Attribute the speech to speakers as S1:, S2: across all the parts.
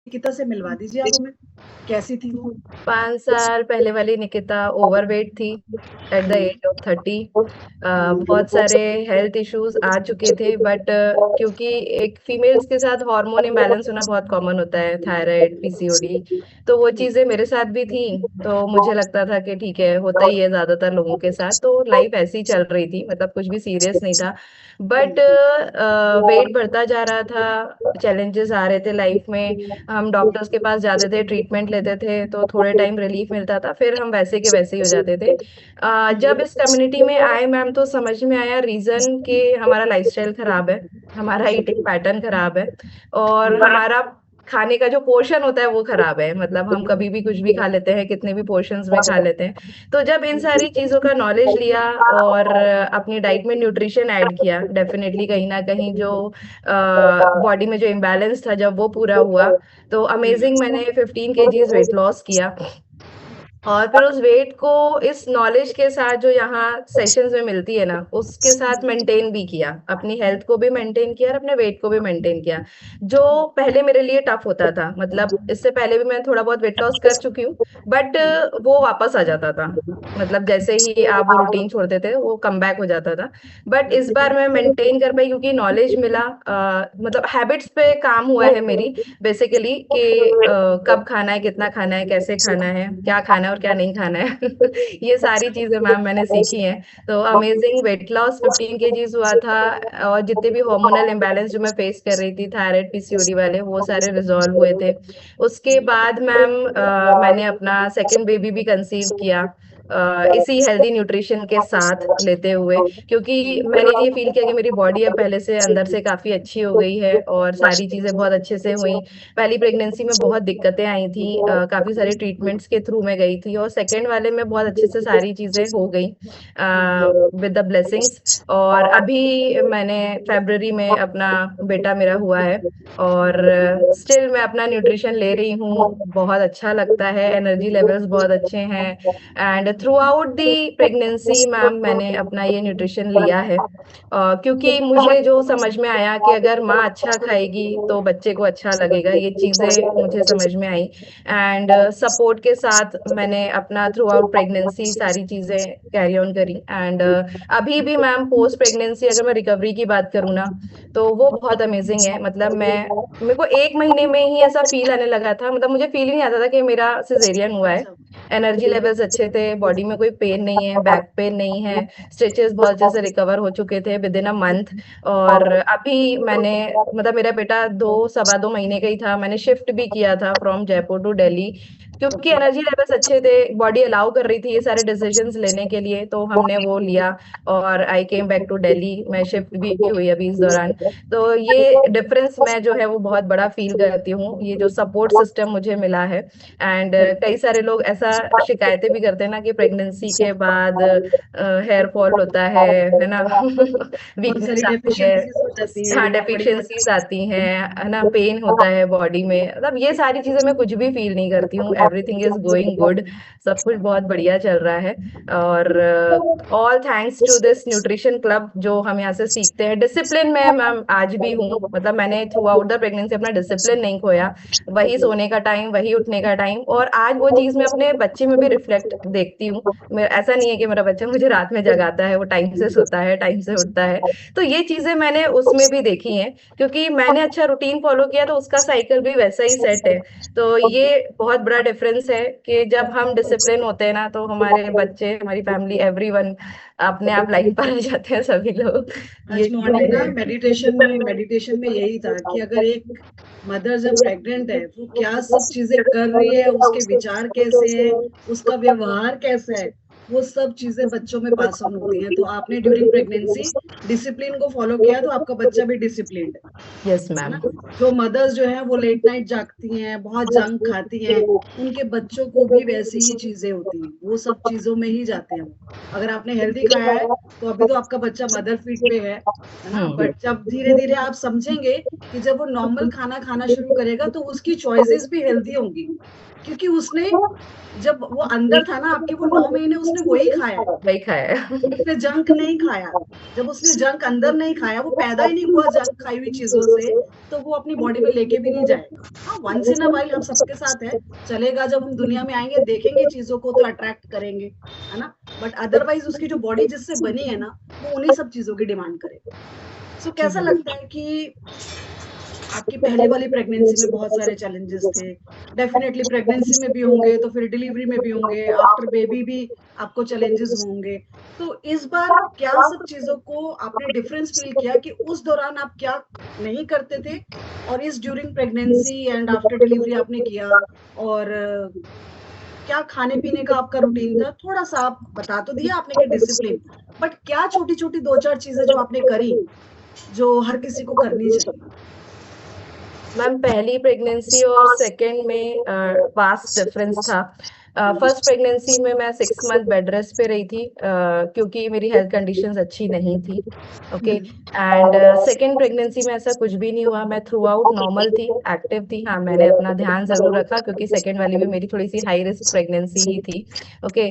S1: निकिता से मिलवा दीजिए आप हमें, कैसी थी वो?
S2: 5 साल पहले वाली निकिता ओवरवेट थी at the
S1: hmm.
S2: Age of 30। बहुत सारे हेल्थ इश्यूज आ चुके थे, बट क्योंकि एक फीमेल्स के साथ हार्मोन इम्बैलेंस होना बहुत कॉमन होता है, थायराइड, पीसीओडी, तो वो
S1: हुँ।
S2: चीजें मेरे साथ भी थी। तो मुझे लगता था कि ठीक है, होता ही है ज्यादातर लोगों के साथ, तो लाइफ ऐसी ही चल रही थी, मतलब कुछ भी सीरियस नहीं था। But
S1: hmm.
S2: वेट बढ़ता जा रहा था, चैलेंजेस आ रहे थे लाइफ में। हम डॉक्टर्स के पास जाते थे, ट्रीटमेंट लेते थे, तो थोड़े टाइम रिलीफ मिलता था, फिर हम वैसे के वैसे ही हो जाते थे। जब इस कम्युनिटी में आए मैम, तो समझ में आया रीजन कि हमारा लाइफस्टाइल खराब है, हमारा ईटिंग पैटर्न खराब है, और हमारा खाने का जो पोर्शन होता है वो खराब है। मतलब हम कभी भी कुछ भी खा लेते हैं, कितने भी पोर्शंस में खा लेते हैं। तो जब इन सारी चीजों का नॉलेज लिया और अपनी डाइट में न्यूट्रिशन ऐड किया, डेफिनेटली कहीं ना कहीं जो बॉडी में जो इम्बैलेंस था, जब वो पूरा हुआ, तो
S1: हुँ।
S2: अमेजिंग, मैंने 15 kgs वेट लॉस किया। और फिर उस वेट को इस नॉलेज के साथ जो यहाँ सेशंस में मिलती है ना, उसके साथ मेंटेन भी किया, अपनी हेल्थ को भी मेंटेन किया और अपने वेट को भी मेंटेन किया, जो पहले मेरे लिए टफ होता था। मतलब इससे पहले भी मैं थोड़ा बहुत वेट लॉस कर चुकी हूँ, बट वो वापस आ जाता था। मतलब जैसे ही आप वो रूटीन छोड़ते थे, वो कम बैक हो जाता था। बट इस बार मैं मेंटेन कर पाई क्योंकि नॉलेज मिला, मतलब हैबिट्स पे काम हुआ है मेरी, बेसिकली कि कब खाना है, कितना खाना है, कैसे खाना है, क्या खाना है और क्या नहीं खाना है। ये सारी चीजें मैम मैंने सीखी हैं। तो अमेजिंग वेट लॉस 15 kgs हुआ था। और जितने भी हार्मोनल इम्बैलेंस जो मैं फेस कर रही थी, थायराइड, पीसीओडी वाले, वो सारे रिजॉल्व हुए थे। उसके बाद मैम मैंने अपना सेकंड बेबी भी कंसीव किया, इसी हेल्दी न्यूट्रिशन के साथ लेते हुए, क्योंकि मैंने ये फील किया कि मेरी बॉडी अब पहले से अंदर से काफी अच्छी हो गई है और सारी चीजें बहुत अच्छे से हुई। पहली प्रेगनेंसी में बहुत दिक्कतें आई थी, काफी सारे ट्रीटमेंट्स के थ्रू मैं गई थी, और सेकेंड वाले में बहुत अच्छे से सारी चीजें हो गई विद द ब्लेसिंग्स। और अभी मैंने फरवरी में अपना बेटा मेरा हुआ है, और स्टिल मैं अपना न्यूट्रिशन ले रही हूँ, बहुत अच्छा लगता है, एनर्जी लेवल्स बहुत अच्छे हैं। And through out the pregnancy ma'am मैंने अपना ये न्यूट्रिशन लिया है, क्योंकि मुझे जो समझ में आया कि अगर माँ अच्छा खाएगी तो बच्चे को अच्छा लगेगा, ये चीजें मुझे समझ में आई। एंड सपोर्ट के साथ मैंने अपना थ्रू आउट प्रेगनेंसी सारी चीजें कैरी ऑन करी। एंड अभी भी मैम पोस्ट प्रेगनेंसी अगर मैं रिकवरी की बात करूँ ना, तो वो बहुत अमेजिंग है। मतलब मेरे को 1 महीने में ही ऐसा फील आने लगा था, मतलब मुझे फील ही नहीं आता था कि मेरा सिजेरियन हुआ है।
S1: अच्छा।
S2: एनर्जी लेवल्स अच्छे थे, बॉडी में कोई पेन नहीं है, बैक पेन नहीं है, स्टिचेस बहुत अच्छे से रिकवर हो चुके थे विद इन अ मंथ। और अभी मैंने, मतलब मेरा बेटा 2 सवा 2 महीने का ही था, मैंने शिफ्ट भी किया था फ्रॉम जयपुर टू दिल्ली, क्योंकि
S1: ओके।
S2: एनर्जी लेवल्स अच्छे थे, बॉडी अलाउ कर रही थी ये सारे डिसीजंस लेने के लिए, तो हमने वो लिया। और आई केम बैक टू दिल्ली, मैं शिफ्ट भी हुई अभी इस दौरान। तो ये डिफरेंस मैं जो है वो बहुत बड़ा फील करती हूँ, ये जो सपोर्ट सिस्टम मुझे मिला है। एंड कई सारे लोग ऐसा शिकायतें भी करते हैं ना कि प्रेगनेंसी के बाद हेयर फॉल होता है ना।
S1: बहुत सारी
S2: वीकनेस आती है,
S1: डेफिशिएंसीज़ हो जाती
S2: हाँ,
S1: हैं, बड़ी
S2: डेफिशिएंसीज आती हैं, है ना, पेन होता है बॉडी में, मतलब ये सारी चीजें मैं कुछ भी फील नहीं करती हूँ, एवरीथिंग इज गोइंग गुड, सब कुछ बहुत बढ़िया चल रहा है। और all thanks to this nutrition club, जो हम यहाँ से सीखते हैं। डिसिप्लिन में मैम आज भी हूँ, मतलब मैंने थ्रू आउट द प्रेगनेंसी अपना डिसिप्लिन नहीं खोया, वही सोने का टाइम, वही उठने का टाइम, और आज वो चीज मैं अपने बच्चे में भी रिफ्लेक्ट देखती हूँ। ऐसा नहीं है कि मेरा बच्चा मुझे रात में जगाता है, वो टाइम से सोता है, टाइम से उठता है। तो ये चीजें मैंने उसमें भी देखी हैं, क्योंकि मैंने अच्छा रूटीन फॉलो किया तो उसका साइकिल भी वैसा ही सेट है। तो ये बहुत बड़ा डिफरेंस है कि जब हम डिसिप्लिन होते हैं ना, तो हमारे बच्चे, हमारी फैमिली, एवरीवन अपने आप लाइन पर आ जाते हैं, सभी लोग। ये
S1: आज मॉर्निंग ना
S2: चीजें
S1: मेडिटेशन में यही था कि अगर एक मदर जब प्रेग्नेंट है, वो क्या सब चीज़ें कर रही है, उसके विचार कैसे हैं, उसका व्यवहार कैसा है, वो सब चीज़ें बच्चों में पास ऑन होती हैं। तो आपने ड्यूरिंग प्रेगनेंसी डिसिप्लिन को फॉलो किया, तो आपका बच्चा भी डिसिप्लिन्ड
S2: यस
S1: है
S2: मैम।
S1: ना? जो मदर्स जो हैं वो लेट नाइट जागती हैं, बहुत जंक खाती हैं, उनके बच्चों को भी वैसी ही चीज़ें होती हैं, वो सब चीज़ों में ही जाते हैं वो। अगर आपने हेल्दी खाया है, तो अभी तो आपका बच्चा मदर फीड पे है ना?
S2: हम्म।
S1: बट जब धीरे-धीरे आप समझेंगे कि जब वो नॉर्मल खाना खाना शुरू करेगा, तो उसकी चॉइसेस भी हेल्दी होंगी। क्योंकि उसने जब वो अंदर था ना आपके, वो 9 महीने उसने उसने वही खाया है,
S2: वही खाया है।
S1: उसने जंक नहीं खाया। जब उसने जंक अंदर नहीं खाया, वो पैदा ही नहीं हुआ जंक खाई हुई चीजों से, तो वो अपनी बॉडी में लेके भी नहीं जाएगा। हाँ, वंस इन अ वाइल हम सबके साथ है, चलेगा। जब हम दुनिया में आएंगे, देखेंगे चीजों को, तो अट्रैक्ट करेंगे, है ना। बट अदरवाइज उसकी जो बॉडी जिससे बनी है ना, वो उन्हीं सब चीजों की डिमांड करेगी। सो कैसा लगता है कि आपकी पहले वाली प्रेगनेंसी में बहुत सारे चैलेंजेस थे, डेफिनेटली प्रेगनेंसी में भी होंगे, तो फिर डिलीवरी में भी होंगे, आफ्टर बेबी भी आपको चैलेंजेस होंगे। तो इस बार क्या सब चीजों को आपने डिफरेंस फील किया कि उस दौरान आप क्या नहीं करते थे, और इस during pregnancy and after delivery आपने किया, और क्या खाने पीने का आपका रूटीन था? थोड़ा सा आप बता तो दिया आपने कि डिसिप्लिन, बट क्या छोटी छोटी 2-4 चीजें जो आपने करी, जो हर किसी को करनी चाहिए?
S2: मैम पहली प्रेगनेंसी और सेकंड में वास्ट डिफरेंस था। फर्स्ट प्रेगनेंसी में मैं 6 मंथ बेड रेस्ट पे रही थी, क्योंकि मेरी हेल्थ कंडीशंस अच्छी नहीं थी। ओके। एंड सेकंड प्रेगनेंसी में ऐसा कुछ भी नहीं हुआ, मैं थ्रू आउट नॉर्मल थी, एक्टिव थी। हाँ, मैंने अपना ध्यान जरूर रखा, क्योंकि सेकंड वाली भी मेरी थोड़ी सी हाई रिस्क प्रेगनेंसी ही थी। ओके।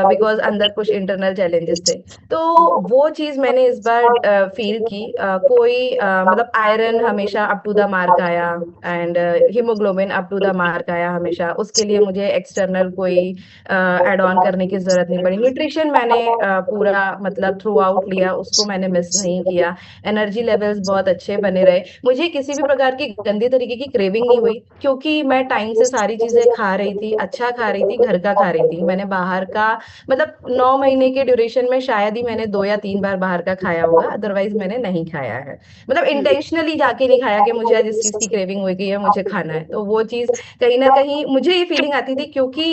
S2: बिकॉज अंदर कुछ इंटरनल चैलेंजेस थे, तो वो चीज मैंने इस बार फील की। मतलब आयरन हमेशा अप टू द मार्क आया, and haemoglobin up to the mark आया हमेशा। उसके लिए मुझे एक्सटर्नल कोई एड ऑन करने की जरूरत नहीं पड़ी। न्यूट्रिशन मैंने पूरा मतलब थ्रू आउट लिया, उसको मैंने मिस नहीं किया। एनर्जी लेवल्स बहुत अच्छे बने रहे, मुझे किसी भी प्रकार की गंदी तरीके की क्रेविंग नहीं हुई, क्योंकि मैं टाइम से सारी चीजें खा रही थी, अच्छा खा रही थी, घर का खा रही थी। मैंने बाहर का मतलब 9 महीने के ड्यूरेशन में शायद ही मैंने 2 या 3 बार बाहर का खाया होगा, अदरवाइज मैंने नहीं खाया है। मतलब इंटेंशनली जाके नहीं खाया कि मुझे आज इस चीज की क्रेविंग हो गई है, मुझे खाना है। तो वो चीज कहीं ना कहीं मुझे ये फीलिंग आती थी, क्योंकि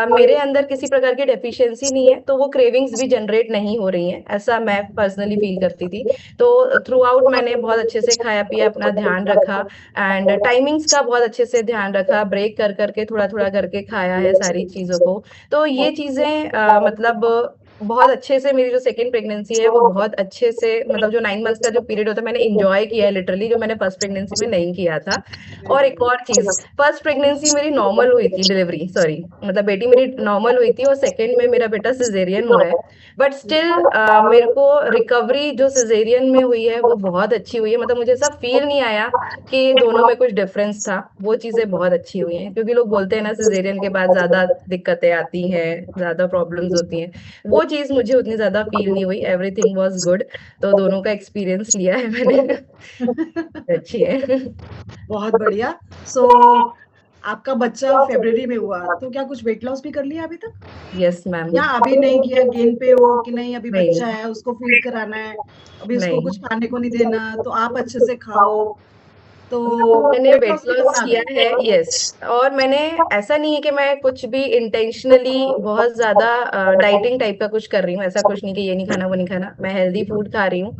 S2: मेरे अंदर किसी प्रकार की डेफिशिएंसी नहीं है, तो वो क्रेविंग्स भी जनरेट नहीं हो रही हैं, ऐसा मैं पर्सनली फील करती थी। तो थ्रू आउट मैंने बहुत अच्छे से खाया पिया, अपना ध्यान रखा, एंड टाइमिंग्स का बहुत अच्छे से ध्यान रखा, ब्रेक कर करके थोड़ा थोड़ा करके खाया है सारी चीजों को। तो ये चीजें मतलब बहुत अच्छे से, मेरी जो सेकंड प्रेगनेंसी है वो बहुत अच्छे से, मतलब जो 9 मंथ्स का जो पीरियड होता है मैंने एंजॉय किया है लिटरली, जो मैंने फर्स्ट प्रेगनेंसी में नहीं किया था। और एक और चीज, फर्स्ट प्रेगनेंसी मेरी नॉर्मल हुई थी, डिलीवरी सॉरी, मतलब बेटी मेरी नॉर्मल हुई थी, और सेकंड में मेरा बेटा सिजेरियन हुआ है। बट स्टिल मेरे को रिकवरी जो सिजेरियन में हुई है वो बहुत अच्छी हुई है। मतलब मुझे ऐसा फील नहीं आया कि दोनों में कुछ डिफरेंस था। वो चीजें बहुत अच्छी हुई हैं, क्योंकि लोग बोलते हैं ना सिजेरियन के बाद ज्यादा दिक्कतें आती हैं, ज्यादा प्रॉब्लम्स होती हैं। वो चीज मुझे उतनी ज्यादा फील नहीं हुई, एवरीथिंग वाज गुड। तो दोनों का एक्सपीरियंस लिया है मैंने। अच्छी है।
S1: बहुत बढ़िया। सो आपका बच्चा फरवरी में हुआ, तो क्या कुछ वेट लॉस भी कर लिया अभी तक,
S2: यस मैम।
S1: या अभी नहीं किया? गेन पे हो कि नहीं? अभी
S2: नहीं
S1: बच्चा है, उसको फीड कराना है, अभी उसको
S2: नहीं,
S1: कुछ खाने को नहीं देना, तो आप अच्छे से खाओ, तो
S2: मैंने
S1: वेट
S2: वेट
S1: लॉस भी
S2: लॉस
S1: करना
S2: किया
S1: अभी?
S2: है, यस। और मैंने, ऐसा नहीं है कि मैं कुछ भी इंटेंशनली बहुत ज्यादा डाइटिंग टाइप का कुछ कर रही हूँ, ऐसा कुछ नहीं कि ये नहीं खाना वो नहीं खाना। मैं हेल्दी फूड खा रही हूँ,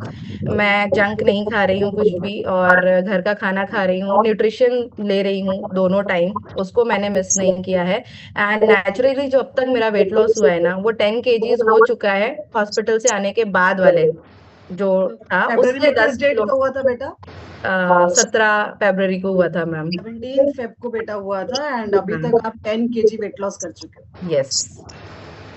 S2: मैं जंक नहीं खा रही हूँ कुछ भी, और घर का खाना खा रही हूँ, न्यूट्रिशन ले रही हूँ दोनों टाइम, उसको मैंने मिस नहीं किया है। एंड नेचुरली जो अब तक मेरा वेट लॉस हुआ है ना, वो 10 kgs हो चुका है हॉस्पिटल से आने के बाद वाले जो था,
S1: फरवरी
S2: उससे
S1: में किस
S2: 10
S1: डेट
S2: किलो
S1: को हुआ था बेटा?
S2: 17 फरवरी को हुआ था मैम।
S1: 17 फेब को बेटा हुआ था, एंड अभी
S2: हाँ।
S1: तक आप 10 kg वेट लॉस कर चुके हो।
S2: Yes.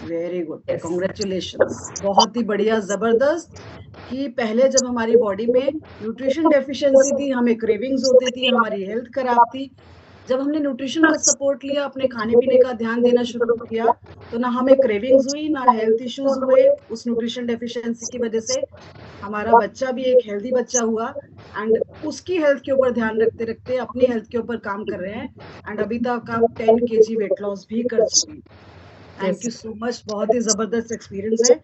S1: Very good,
S2: yes.
S1: Congratulations, बहुत ही बढ़िया, जबरदस्त। कि पहले जब हमारी बॉडी में न्यूट्रिशन डेफिशिएंसी थी, हमें क्रेविंग्स होती थी, हमारी हेल्थ खराब थी, जब हमने न्यूट्रिशन का सपोर्ट लिया, अपने खाने पीने का ध्यान देना शुरू किया, तो ना हमें क्रेविंग्स हुई, ना हेल्थ इश्यूज हुए उस न्यूट्रिशन डेफिशिएंसी की वजह से। हमारा बच्चा भी एक हेल्दी बच्चा हुआ, एंड उसकी हेल्थ के ऊपर ध्यान रखते रखते अपनी हेल्थ के ऊपर काम कर रहे हैं, एंड अभी तक आप 10 kg वेट लॉस भी कर चुके हैं। Thank
S2: yes.
S1: You so much, बहुत ही जबरदस्त एक्सपीरियंस है।